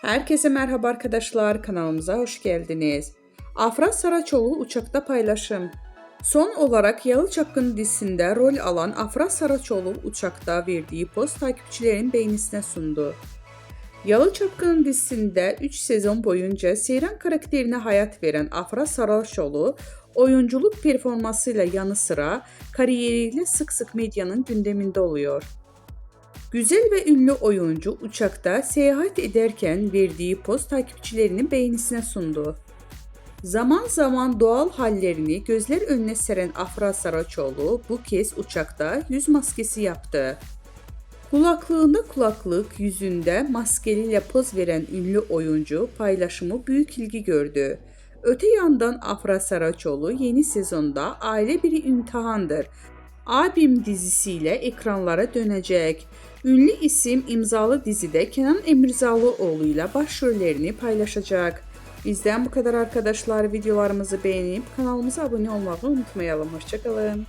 Herkese merhaba arkadaşlar, kanalımıza hoş geldiniz. Afra Saraçoğlu uçakta paylaşım. Son olarak Yalı Çapkını dizisinde rol alan Afra Saraçoğlu uçakta verdiği post takipçilerin beğenisine sundu. Yalı Çapkını dizisinde 3 sezon boyunca Seyran karakterine hayat veren Afra Saraçoğlu, oyunculuk performansıyla yanı sıra kariyeriyle sık sık medyanın gündeminde oluyor. Güzel ve ünlü oyuncu uçakta seyahat ederken verdiği poz takipçilerinin beğenisine sundu. Zaman zaman doğal hallerini gözler önüne seren Afra Saraçoğlu bu kez uçakta yüz maskesi yaptı. Kulaklığında kulaklık, yüzünde maskeliyle poz veren ünlü oyuncu paylaşımı büyük ilgi gördü. Öte yandan Afra Saraçoğlu yeni sezonda Aile Bir İmtihandır Abim dizisiyle ekranlara dönecek. Ünlü isim imzalı dizide Kenan Emirzalıoğlu ile başrollerini paylaşacak. Bizden bu kadar arkadaşlar. Videolarımızı beğenip kanalımıza abone olmayı unutmayalım. Hoşça kalın.